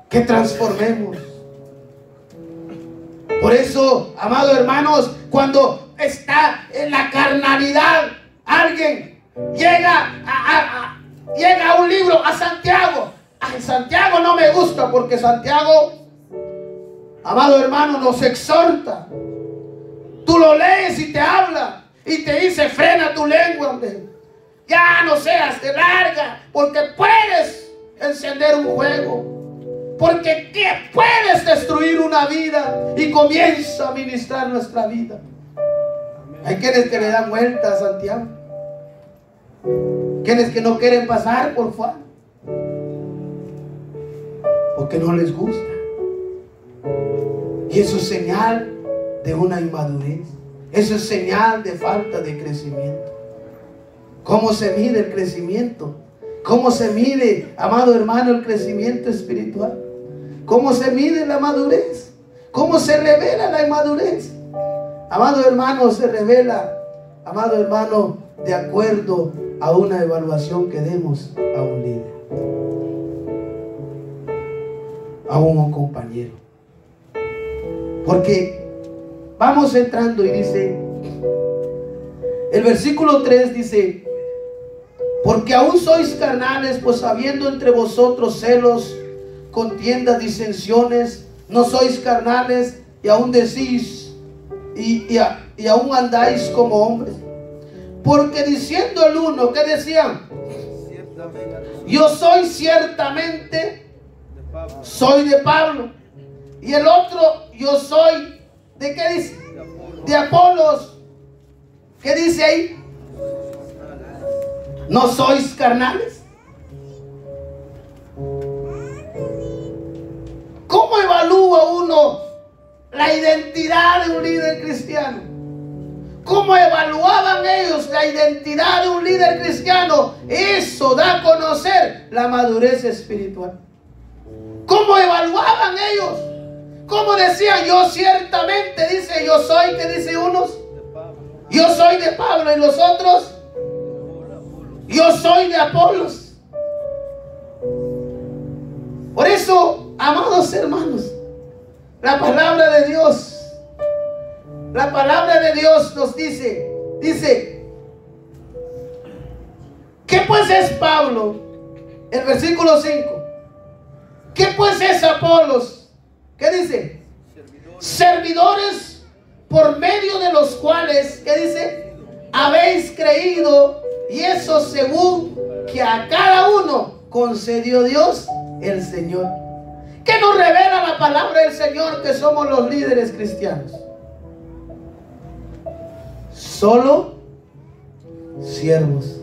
Que transformemos. Por eso, amados hermanos, cuando está en la carnalidad, alguien llega a un libro, a Santiago. Ay, Santiago no me gusta porque Santiago, amado hermano, nos exhorta. Tú lo lees y te habla y te dice: frena tu lengua, hombre. Ya no seas de larga, porque puedes encender un fuego, porque puedes destruir una vida, y comienza a ministrar nuestra vida. Hay quienes que le dan vuelta a Santiago, quienes que no quieren pasar por fuera porque no les gusta. Y eso es señal de una inmadurez. Eso es señal de falta de crecimiento. ¿Cómo se mide el crecimiento? ¿Cómo se mide, amado hermano, el crecimiento espiritual? ¿Cómo se mide la madurez? ¿Cómo se revela la inmadurez? Amado hermano, se revela, amado hermano, de acuerdo a una evaluación que demos a un líder, a un compañero. Porque vamos entrando y dice, el versículo 3 dice: porque aún sois carnales, pues habiendo entre vosotros celos, contiendas, disensiones, no sois carnales, y aún decís, y aún andáis como hombres. Porque diciendo el uno, ¿qué decían? Yo soy ciertamente, soy de Pablo. Y el otro, yo soy, ¿de qué dice? De Apolos. ¿Qué dice ahí? ¿No sois carnales? ¿Cómo evalúa uno la identidad de un líder cristiano? ¿Cómo evaluaban ellos la identidad de un líder cristiano? Eso da a conocer la madurez espiritual. ¿Cómo evaluaban ellos? ¿Cómo decían? Yo ciertamente, dice, yo soy, ¿qué dice unos? Yo soy de Pablo, y los otros, yo soy de Apolos. Por eso, amados hermanos, la palabra de Dios nos dice, ¿qué pues es Pablo? El versículo 5. ¿Qué pues es Apolos? ¿Qué dice? Servidores por medio de los cuales, ¿qué dice? Habéis creído, y eso según que a cada uno concedió Dios el Señor. ¿Qué nos revela la palabra del Señor que somos los líderes cristianos? Solo siervos.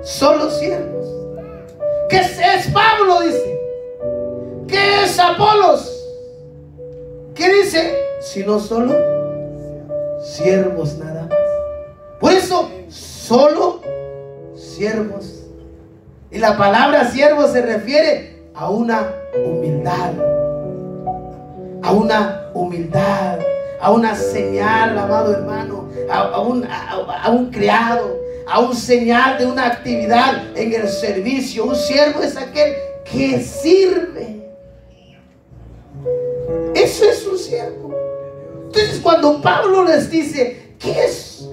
Solo siervos. ¿Qué es Pablo? Dice. ¿Qué es Apolos? ¿Qué dice? Sino solo siervos nada más. Por eso, solo siervos. Y la palabra siervo se refiere a una humildad. A una humildad. A una señal, amado hermano. A un criado. A un señal de una actividad en el servicio. Un siervo es aquel que sirve. Eso es un siervo. Entonces, cuando Pablo les dice, ¿qué es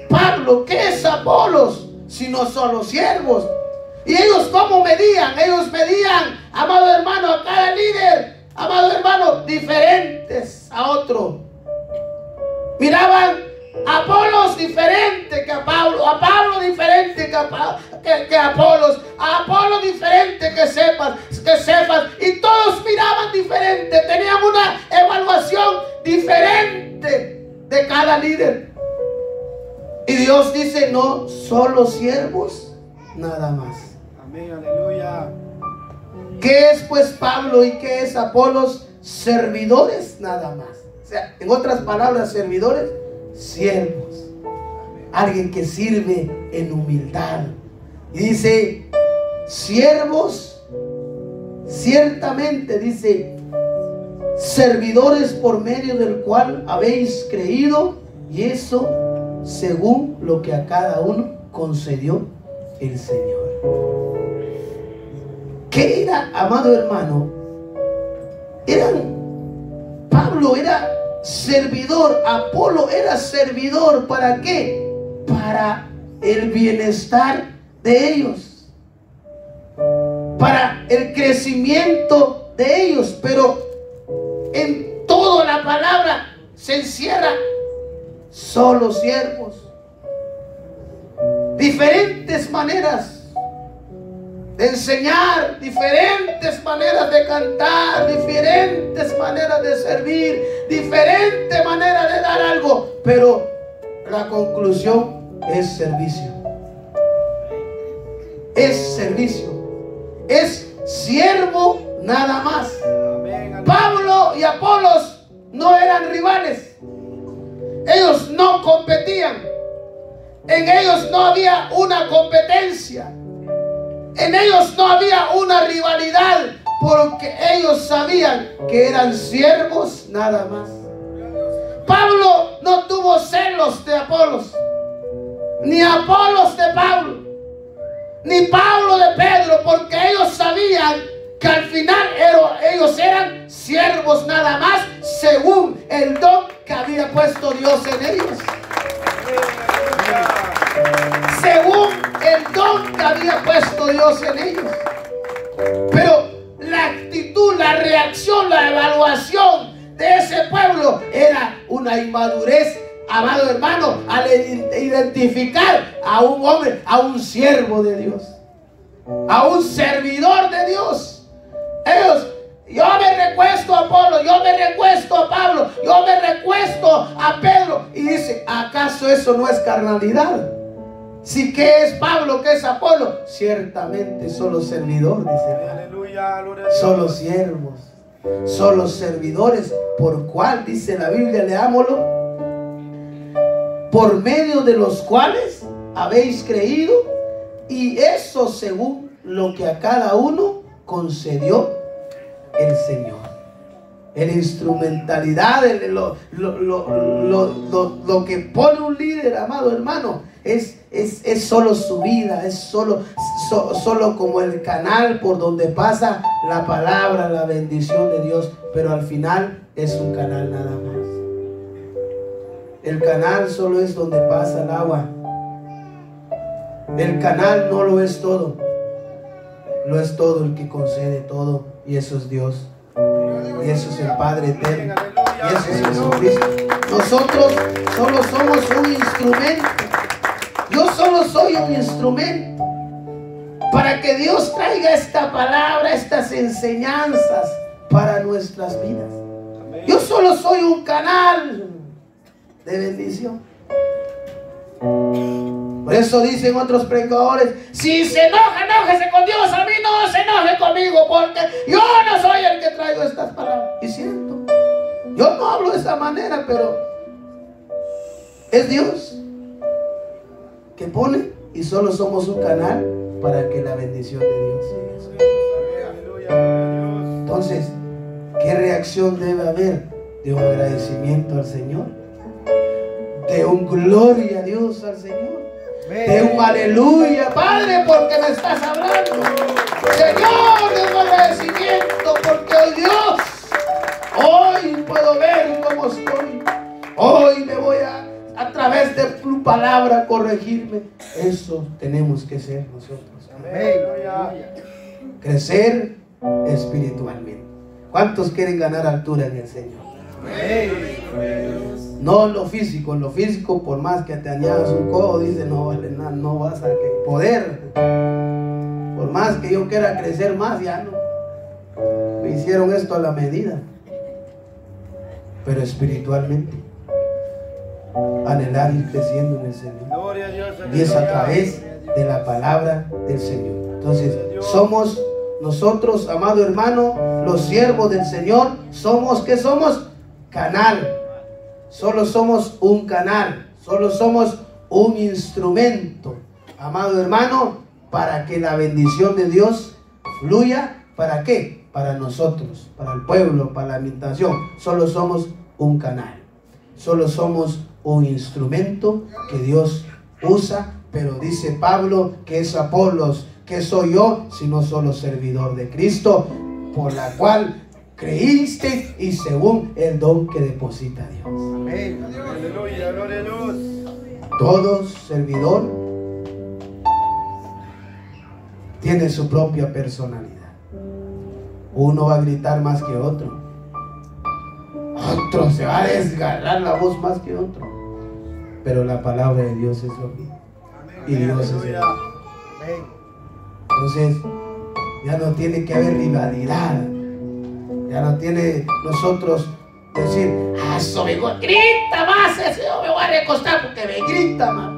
Pablo? ¿Qué es Apolos? Si no son los siervos. ¿Y ellos cómo medían? Ellos medían, amado hermano, a cada líder, amado hermano, diferentes a otro. Miraban a Apolos diferente que a Pablo, a Pablo diferente que a Apolos, a Apolo diferente que Cefas, y todos miraban diferente, tenían una evaluación diferente de cada líder. Y Dios dice, no solo siervos, nada más. Amén, aleluya. ¿Qué es pues Pablo y qué es Apolos? Servidores nada más. O sea, en otras palabras, servidores, siervos. Alguien que sirve en humildad. Y dice, siervos, ciertamente dice, servidores por medio del cual habéis creído, y eso según lo que a cada uno concedió el Señor. ¿Qué era, amado hermano? Pablo era servidor, Apolo era servidor. ¿Para qué? Para el bienestar de ellos, para el crecimiento de ellos. Pero en toda la palabra se encierra solo siervos. Diferentes maneras de enseñar, diferentes maneras de cantar, diferentes maneras de servir, diferentes maneras de dar algo, pero la conclusión es servicio. Es servicio. Es siervo nada más. Pablo y Apolos no eran rivales. Ellos no competían. En ellos no había una competencia. En ellos no había una rivalidad, porque ellos sabían que eran siervos nada más. Pablo no tuvo celos de Apolos, ni Apolos de Pablo, ni Pablo de Pedro, porque ellos sabían que al final ellos eran siervos nada más, según el don que había puesto Dios en ellos. Según el don que había puesto Dios en ellos. Pero la actitud, la reacción, la evaluación de ese pueblo era una inmadurez, amado hermano, al identificar a un hombre, a un siervo de Dios, a un servidor de Dios. Yo me recuesto a Apolo, yo me recuesto a Pablo, yo me recuesto a Pedro. Y dice, ¿acaso eso no es carnalidad? Si ¿qué es Pablo? ¿Qué es Apolo? Ciertamente solo servidor, dice. Aleluya, solo siervos, solo servidores, por cual, dice la Biblia, leámoslo, por medio de los cuales habéis creído, y eso según lo que a cada uno concedió el Señor. En instrumentalidad, lo que pone un líder, amado hermano, es solo su vida, es solo como el canal por donde pasa la palabra, la bendición de Dios, pero al final es un canal nada más. El canal solo es donde pasa el agua. El canal no lo es todo. Lo es todo el que concede todo, y eso es Dios. Y eso es el Padre eterno. Y eso es Jesucristo. Nosotros solo somos un instrumento. Yo solo soy un instrumento para que Dios traiga esta palabra, estas enseñanzas para nuestras vidas. Yo solo soy un canal de bendición. Por eso dicen otros predicadores: si se enoja, enójese con Dios, a mí no se enoje conmigo, porque yo no soy el que traigo estas palabras. Y cierto, yo no hablo de esa manera, pero es Dios que pone, y solo somos un canal para que la bendición de Dios llegue. Entonces, ¿qué reacción debe haber? De un agradecimiento al Señor, de un gloria a Dios al Señor, de un aleluya, Padre, porque me estás hablando. Señor, de un agradecimiento, porque hoy Dios, hoy puedo ver cómo estoy. Hoy me voy a través de tu palabra corregirme. Eso tenemos que ser nosotros. Amén. Crecer espiritualmente. ¿Cuántos quieren ganar altura en el Señor? Amén. No en lo físico, por más que te añadas un codo, dice, no vale nada, no vas a poder. Por más que yo quiera crecer más, ya no. Me hicieron esto a la medida. Pero espiritualmente, anhelar ir creciendo en el Señor. Y es a través de la palabra del Señor. Entonces, somos nosotros, amado hermano, los siervos del Señor, somos, ¿qué somos? Canal. Solo somos un canal, solo somos un instrumento, amado hermano, para que la bendición de Dios fluya. ¿Para qué? Para nosotros, para el pueblo, para la administración. Solo somos un canal, solo somos un instrumento que Dios usa. Pero dice Pablo que es Apolos, que soy yo, sino solo servidor de Cristo, por la cual creíste y según el don que deposita Dios. Amén. Aleluya, gloria a Dios. Todo servidor tiene su propia personalidad. Uno va a gritar más que otro. Otro se va a desgarrar la voz más que otro. Pero la palabra de Dios es lo mismo. Y Dios es el mismo. Entonces, ya no tiene que haber rivalidad. Ya no tiene nosotros decir, eso me grita más, ese yo me voy a recostar porque me grita más.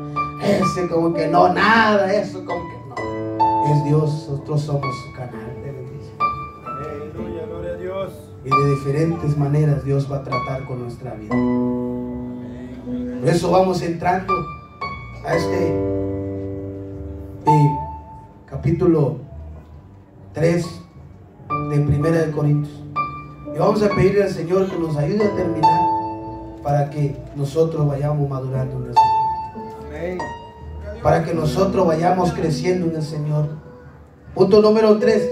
Ese como que no, nada, eso como que no. Es Dios, nosotros somos su canal de bendición. Aleluya, gloria a Dios. Y de diferentes maneras Dios va a tratar con nuestra vida. Por eso vamos entrando a este capítulo 3 de Primera de Corintios. Y vamos a pedirle al Señor que nos ayude a terminar para que nosotros vayamos madurando en el Señor. Para que nosotros vayamos creciendo en el Señor. Punto número 3.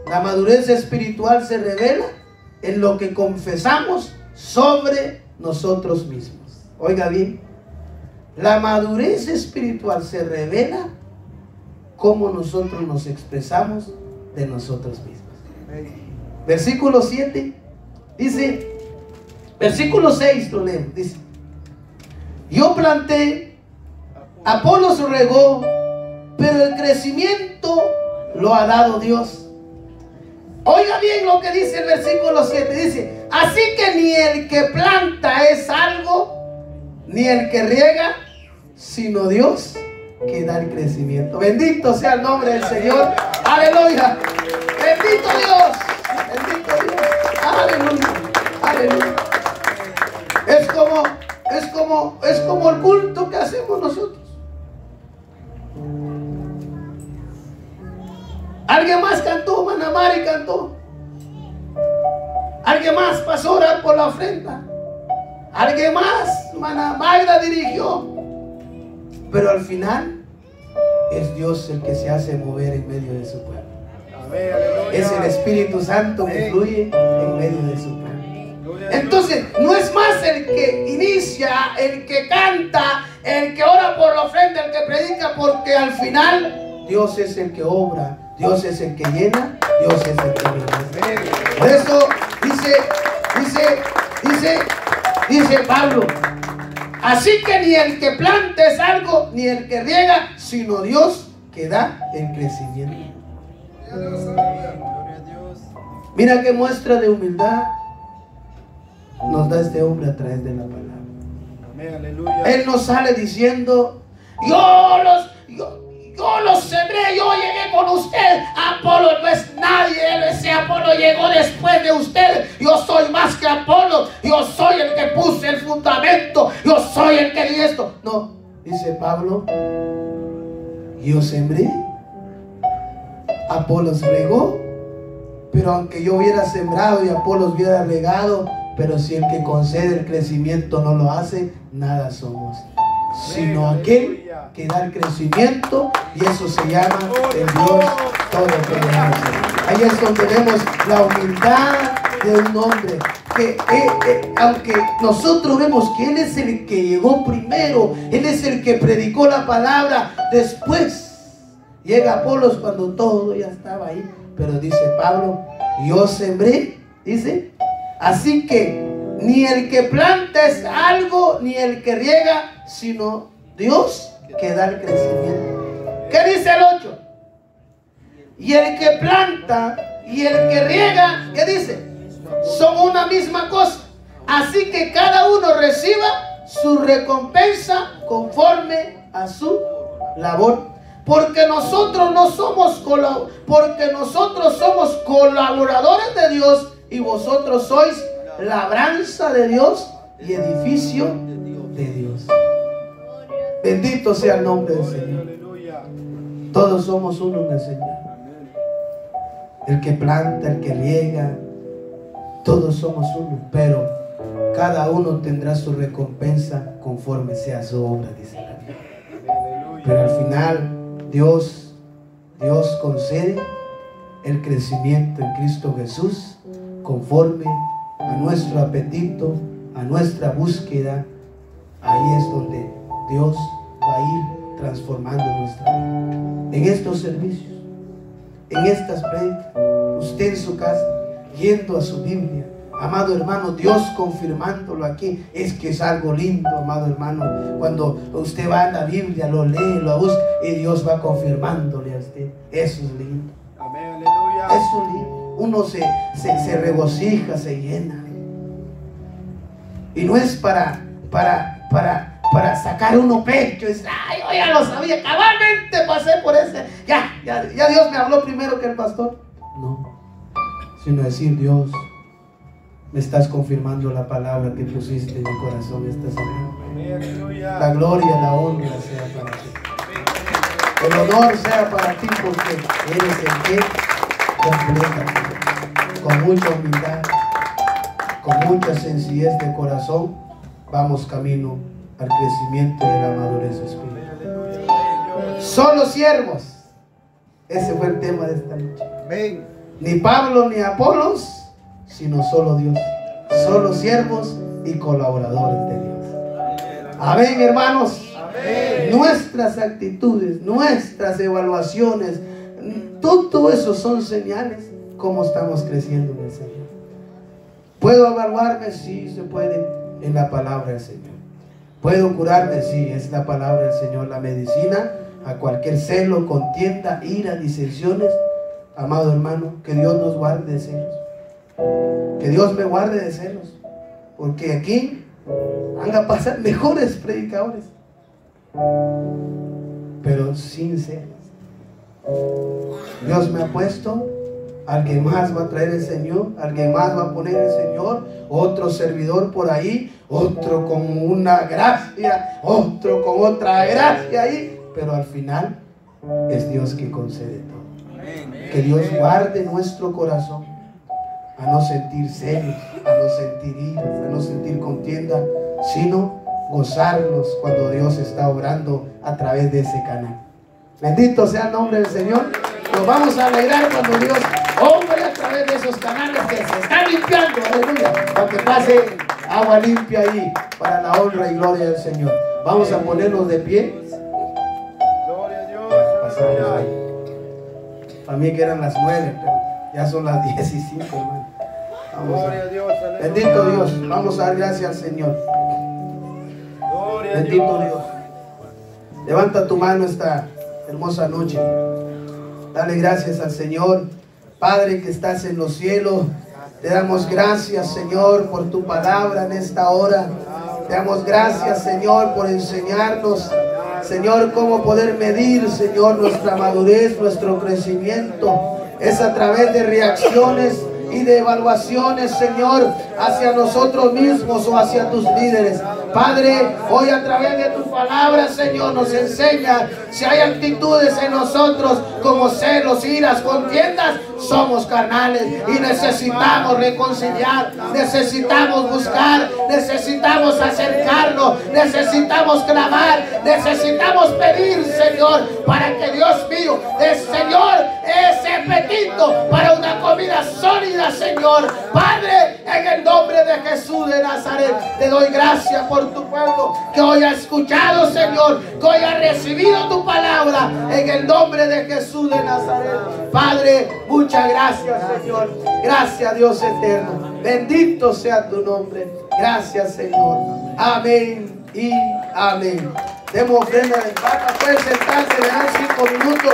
La madurez espiritual se revela en lo que confesamos sobre nosotros mismos. Oiga bien. La madurez espiritual se revela cómo nosotros nos expresamos de nosotros mismos. Versículo 7 dice, versículo 6 lo leemos, dice: yo planté, Apolos regó, pero el crecimiento lo ha dado Dios. Oiga bien lo que dice el versículo 7, dice: así que ni el que planta es algo, ni el que riega, sino Dios que da el crecimiento. Bendito sea el nombre del Señor. Aleluya. Bendito Dios. Bendito Dios. Aleluya. Aleluya. Es como el culto que hacemos nosotros. Aleluya. Alguien más cantó, Mana Mari cantó. Alguien más pasó a orar por la ofrenda. Alguien más, Mana Magda dirigió. Pero al final es Dios el que se hace mover en medio de su pueblo. Es el Espíritu Santo que fluye en medio de su pueblo. Entonces, no es más el que inicia, el que canta, el que ora por la ofrenda, el que predica, porque al final Dios es el que obra, Dios es el que llena, Dios es el que bendice. Por eso dice Pablo: así que ni el que planta es algo, ni el que riega, sino Dios que da el crecimiento. Mira qué muestra de humildad nos da este hombre a través de la palabra. Amén, aleluya. Él no sale diciendo: yo los sembré, yo llegué con usted. Apolo no es nadie, ese Apolo llegó después de usted. Yo soy más que Apolo, yo soy el que puse el fundamento, yo soy el que di esto. No, dice Pablo: yo sembré, Apolos regó, pero aunque yo hubiera sembrado y Apolos hubiera regado, pero si el que concede el crecimiento no lo hace, nada somos, sino aquel que da el crecimiento, y eso se llama el Dios Todopoderoso. Ahí es donde vemos la humildad de un hombre que aunque nosotros vemos que Él es el que llegó primero, Él es el que predicó la palabra, después llega Apolos cuando todo ya estaba ahí. Pero dice Pablo: yo sembré, dice, así que ni el que planta es algo, ni el que riega, sino Dios que da el crecimiento. ¿Qué dice el 8? Y el que planta y el que riega, ¿qué dice? Son una misma cosa. Así que cada uno reciba su recompensa conforme a su labor. Porque nosotros somos colaboradores de Dios, y vosotros sois labranza de Dios y edificio de Dios. Bendito sea el nombre del Señor. Todos somos uno en el Señor. El que planta, el que riega, todos somos uno, pero cada uno tendrá su recompensa conforme sea su obra, dice la Biblia. Pero al final Dios concede el crecimiento en Cristo Jesús conforme a nuestro apetito, a nuestra búsqueda. Ahí es donde Dios va a ir transformando nuestra vida. En estos servicios, en estas prédicas, usted en su casa, yendo a su Biblia, amado hermano, Dios confirmándolo aquí, es que es algo lindo, amado hermano. Cuando usted va a la Biblia, lo lee, lo busca, y Dios va confirmándole a usted. Eso es lindo. Amén, aleluya. Eso es lindo. Uno se regocija, se llena. Y no es para sacar uno pecho. Es, ay, yo ya lo sabía, cabalmente pasé por ese. Ya Dios me habló primero que el pastor. No, sino decir: Dios, me estás confirmando la palabra que pusiste en mi corazón esta semana. La gloria, la honra sea para ti. El honor sea para ti, porque eres el que completa. Con mucha humildad, con mucha sencillez de corazón, vamos camino al crecimiento de la madurez espiritual. Solo siervos. Ese fue el tema de esta noche. Ni Pablo ni Apolos, sino solo Dios. Solo siervos y colaboradores de Dios. Amén, hermanos. Amén. Nuestras actitudes, nuestras evaluaciones, todo eso son señales cómo estamos creciendo en el Señor. ¿Puedo evaluarme? Sí, se puede, en la palabra del Señor. ¿Puedo curarme? Sí, es la palabra del Señor. La medicina a cualquier celo, contienda, ira, disensiones. Amado hermano, que Dios nos guarde de celos. Que Dios me guarde de celos. Porque aquí van a pasar mejores predicadores, pero sin celos. Dios me ha puesto, alguien más va a traer el Señor, alguien más va a poner el Señor, otro servidor por ahí, otro con una gracia, otro con otra gracia ahí, pero al final es Dios que concede todo. Que Dios guarde nuestro corazón a no sentir celos, a no sentir iras, a no sentir contienda, sino gozarnos cuando Dios está obrando a través de ese canal. Bendito sea el nombre del Señor. Nos vamos a alegrar cuando Dios obre a través de esos canales que se están limpiando, aleluya, para que pase agua limpia ahí, para la honra y gloria del Señor. Vamos a ponernos de pie. Gloria a Dios. Pasamos ahí. Para mí que eran las 9, pero ya son las 10:05, hermano. Vamos Gloria a Dios. Aleluya. Bendito Dios. Vamos a dar gracias al Señor. Gloria a Bendito Dios. Dios. Levanta tu mano esta hermosa noche. Dale gracias al Señor. Padre que estás en los cielos, te damos gracias, Señor, por tu palabra en esta hora. Te damos gracias, Señor, por enseñarnos, Señor, cómo poder medir, Señor, nuestra madurez, nuestro crecimiento. Es a través de reacciones y de evaluaciones, Señor, hacia nosotros mismos o hacia tus líderes. Padre, hoy a través de tu palabra, Señor, nos enseña si hay actitudes en nosotros como celos, iras, contiendas, somos carnales y necesitamos reconciliar, necesitamos buscar, necesitamos acercarnos, necesitamos clamar, necesitamos pedir, Señor, para que Dios mío, Señor, ese apetito para una comida sólida, Señor. Padre, en el nombre de Jesús de Nazaret, te doy gracias por tu pueblo que hoy ha escuchado, Señor, que hoy ha recibido tu palabra en el nombre de Jesús de Nazaret. Padre, muchas gracias, Señor. Gracias, Dios eterno. Bendito sea tu nombre. Gracias, Señor. Amén y amén. Demos ofrenda de vaca. Pueden sentarse, le dan 5 minutos.